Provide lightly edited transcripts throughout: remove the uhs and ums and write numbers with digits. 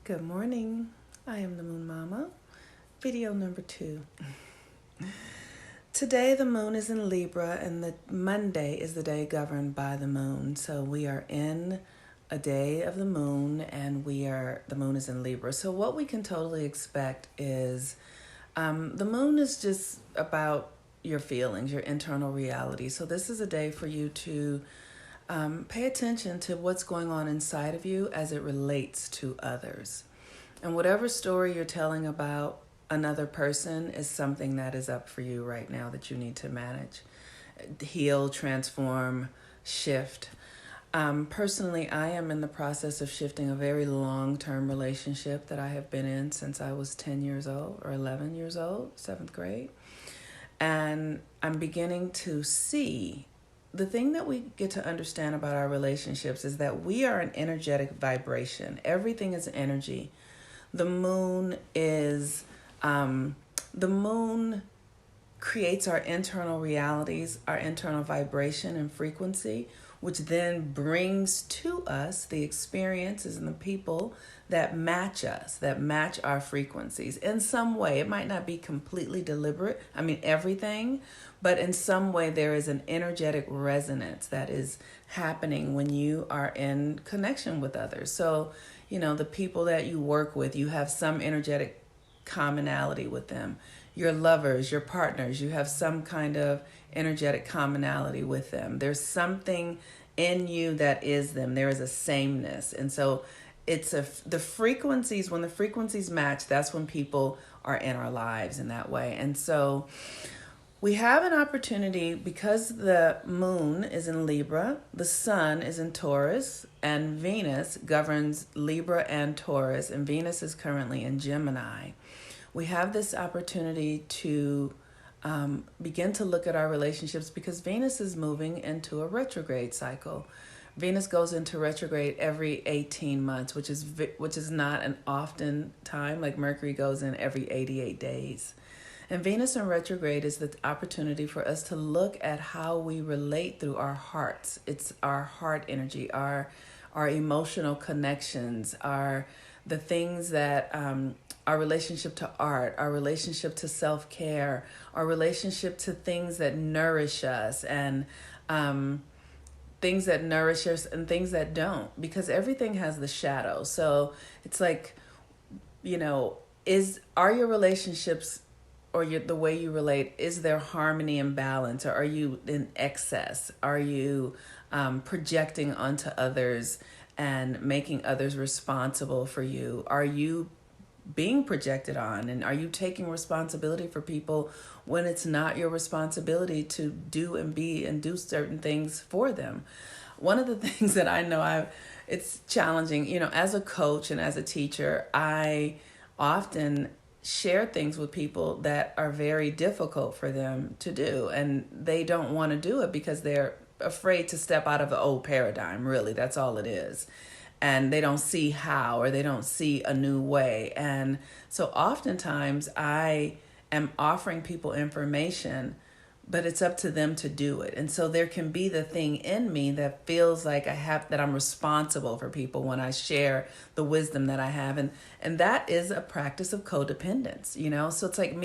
Good morning. I am the Moon Mama. Video number 2. Today the moon is in Libra and the Monday is the day governed by the moon. So we are in a day of the moon and the moon is in Libra. So what we can totally expect is the moon is just about your feelings, your internal reality. So this is a day for you to pay attention to what's going on inside of you as it relates to others. And whatever story you're telling about another person is something that is up for you right now that you need to manage, heal, transform, shift. Personally, I am in the process of shifting a very long-term relationship that I have been in since I was 10 years old or 11 years old, 7th grade. And I'm beginning to see the thing that we get to understand about our relationships is that we are an energetic vibration. Everything is energy. The moon creates our internal realities, our internal vibration and frequency, which then brings to us the experiences and the people that match us, that match our frequencies in some way. It might not be completely deliberate, everything, but in some way there is an energetic resonance that is happening when you are in connection with others. So, the people that you work with, you have some energetic commonality with them. Your lovers, your partners, you have some kind of energetic commonality with them. There's something in you that is them. There is a sameness. And so the frequencies, when the frequencies match, that's when people are in our lives in that way. And so we have an opportunity because the moon is in Libra, the sun is in Taurus, and Venus governs Libra and Taurus, and Venus is currently in Gemini. We have this opportunity to begin to look at our relationships because Venus is moving into a retrograde cycle. Venus goes into retrograde every 18 months, which is not an often time, like Mercury goes in every 88 days. And Venus in retrograde is the opportunity for us to look at how we relate through our hearts. It's our heart energy, our emotional connections, the things that our relationship to art, our relationship to self-care, our relationship to things that nourish us and things that nourish us and things that don't, because everything has the shadow. So it's like, are your relationships or the way you relate, is there harmony and balance, or are you in excess? Are you projecting onto others and making others responsible for you? Are you being projected on, and are you taking responsibility for people when it's not your responsibility to do and be and do certain things for them? One of the things that I know it's challenging, as a coach and as a teacher, I often share things with people that are very difficult for them to do, and they don't want to do it because they're afraid to step out of the old paradigm. Really, that's all it is. And they don't see how, or they don't see a new way. And so oftentimes I am offering people information, but it's up to them to do it. And so there can be the thing in me that feels like that I'm responsible for people when I share the wisdom that I have. And that is a practice of codependence, So it's like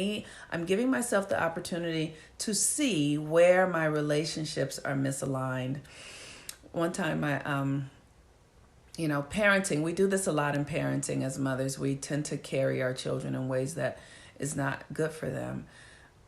I'm giving myself the opportunity to see where my relationships are misaligned. One time parenting, we do this a lot in parenting as mothers. We tend to carry our children in ways that is not good for them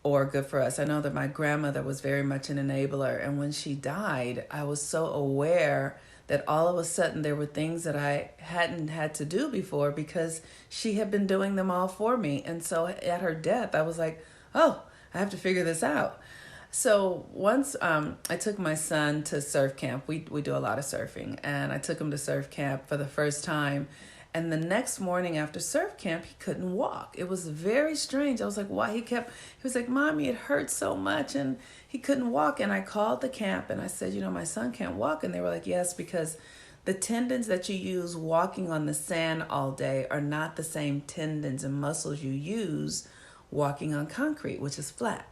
or good for us. I know that my grandmother was very much an enabler, and when she died, I was so aware that all of a sudden there were things that I hadn't had to do before because she had been doing them all for me. And so at her death, I was like, oh, I have to figure this out. So once I took my son to surf camp. We do a lot of surfing, and I took him to surf camp for the first time. And the next morning after surf camp, he couldn't walk. It was very strange. I was like, why? He was like, Mommy, it hurts so much. And he couldn't walk. And I called the camp and I said, my son can't walk. And they were like, yes, because the tendons that you use walking on the sand all day are not the same tendons and muscles you use walking on concrete, which is flat.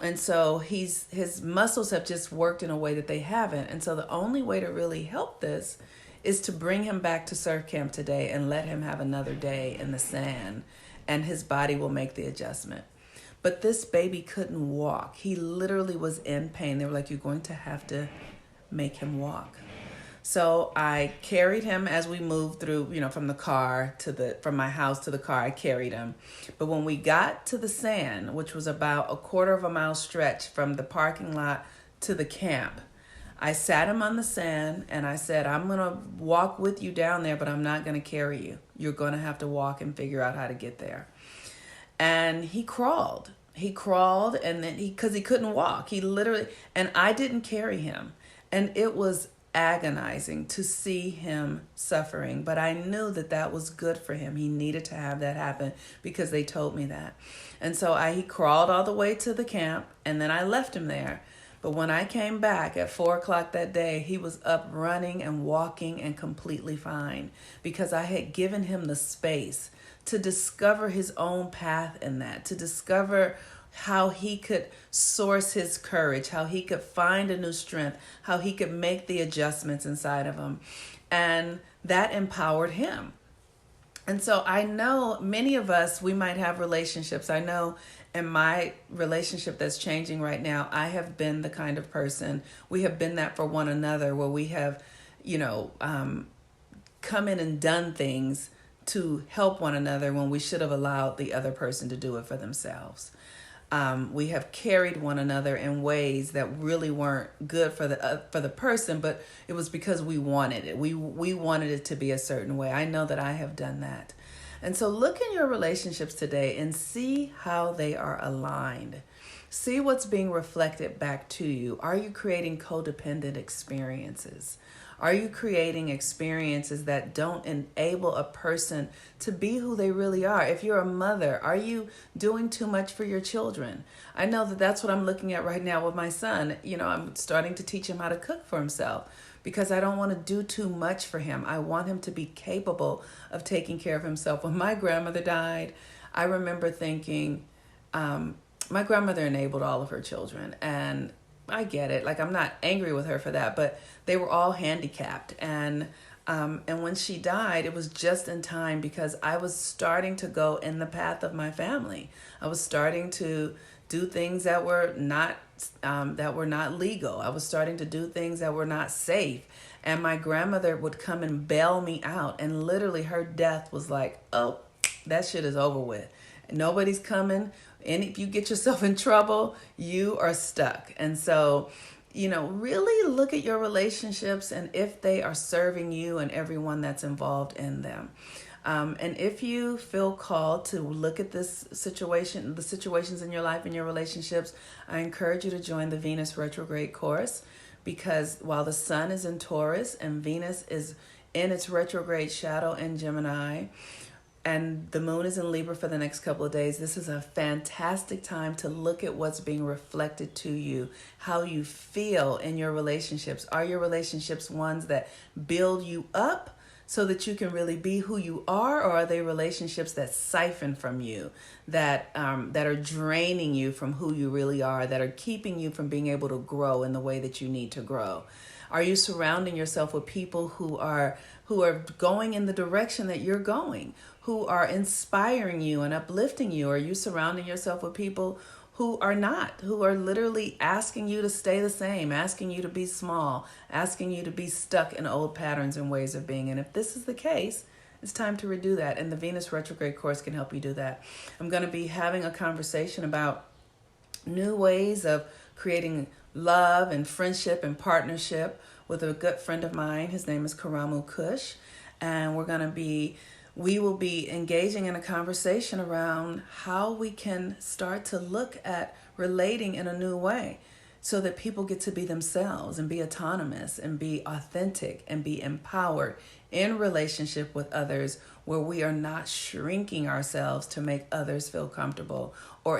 And so his muscles have just worked in a way that they haven't. And so the only way to really help this is to bring him back to surf camp today and let him have another day in the sand, and his body will make the adjustment. But this baby couldn't walk. He literally was in pain. They were like, you're going to have to make him walk. So I carried him as we moved through, from the car from my house to the car, I carried him. But when we got to the sand, which was about a quarter of a mile stretch from the parking lot to the camp, I sat him on the sand and I said, I'm going to walk with you down there, but I'm not going to carry you. You're going to have to walk and figure out how to get there. And he crawled. And then because he couldn't walk, and I didn't carry him. And it was agonizing to see him suffering, but I knew that was good for him. He needed to have that happen because they told me that. And so he crawled all the way to the camp, and then I left him there. But when I came back at 4:00 that day, he was up running and walking and completely fine because I had given him the space to discover his own path in that, to discover how he could source his courage, how he could find a new strength, how he could make the adjustments inside of him. And that empowered him. And so I know many of us, we might have relationships. I know in my relationship that's changing right now, I have been the kind of person, we have been that for one another, where we have, come in and done things to help one another when we should have allowed the other person to do it for themselves. We have carried one another in ways that really weren't good for the person, but it was because we wanted it. We wanted it to be a certain way. I know that I have done that. And so look in your relationships today and see how they are aligned. See what's being reflected back to you. Are you creating codependent experiences? Are you creating experiences that don't enable a person to be who they really are? If you're a mother, are you doing too much for your children? I know that that's what I'm looking at right now with my son. I'm starting to teach him how to cook for himself because I don't want to do too much for him. I want him to be capable of taking care of himself. When my grandmother died, I remember thinking, my grandmother enabled all of her children, and I get it. I'm not angry with her for that, but they were all handicapped. And when she died, it was just in time because I was starting to go in the path of my family. I was starting to do things that were not legal. I was starting to do things that were not safe. And my grandmother would come and bail me out. And literally her death was like, oh, that shit is over with. Nobody's coming. And if you get yourself in trouble, you are stuck. And so, really look at your relationships and if they are serving you and everyone that's involved in them. And if you feel called to look at this situation, the situations in your life and your relationships, I encourage you to join the Venus retrograde course, because while the sun is in Taurus and Venus is in its retrograde shadow in Gemini, and the moon is in Libra for the next couple of days, this is a fantastic time to look at what's being reflected to you, how you feel in your relationships. Are your relationships ones that build you up so that you can really be who you are, or are they relationships that siphon from you, that are draining you from who you really are, that are keeping you from being able to grow in the way that you need to grow? Are you surrounding yourself with people who are going in the direction that you're going, who are inspiring you and uplifting you? Are you surrounding yourself with people who are not, who are literally asking you to stay the same, asking you to be small, asking you to be stuck in old patterns and ways of being? And if this is the case, it's time to redo that. And the Venus retrograde course can help you do that. I'm going to be having a conversation about new ways of creating love and friendship and partnership with a good friend of mine. His name is Karamu Kush. And we will be engaging in a conversation around how we can start to look at relating in a new way so that people get to be themselves and be autonomous and be authentic and be empowered in relationship with others, where we are not shrinking ourselves to make others feel comfortable or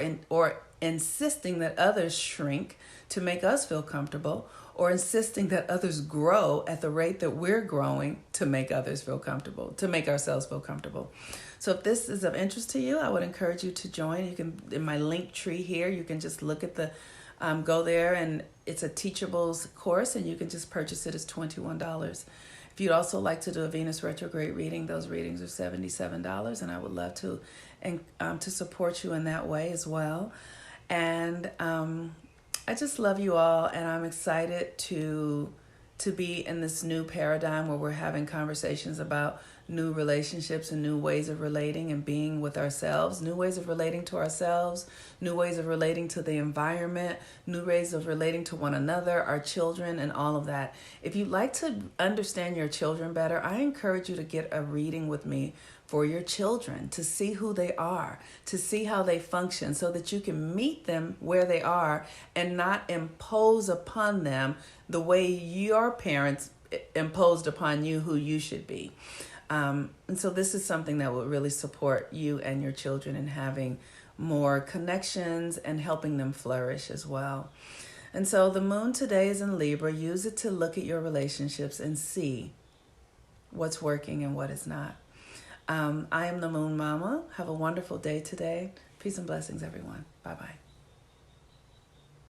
insisting that others shrink to make us feel comfortable, or insisting that others grow at the rate that we're growing to make others feel comfortable, to make ourselves feel comfortable. So if this is of interest to you, I would encourage you to join. You can, in my link tree here, you can just look at go there, and it's a Teachables course, and you can just purchase it as $21. If If you'd also like to do a Venus retrograde reading, those readings are $77, and I would love to to support you in that way as well. And I just love you all, and I'm excited to be in this new paradigm where we're having conversations about new relationships and new ways of relating and being with ourselves, new ways of relating to ourselves, new ways of relating to the environment, new ways of relating to one another, our children, and all of that. If you'd like to understand your children better, I encourage you to get a reading with me for your children, to see who they are, to see how they function, so that you can meet them where they are and not impose upon them the way your parents imposed upon you who you should be. And so this is something that will really support you and your children in having more connections and helping them flourish as well. And so the moon today is in Libra. Use it to look at your relationships and see what's working and what is not. I am the Moon Mama. Have a wonderful day today. Peace and blessings, everyone. Bye-bye.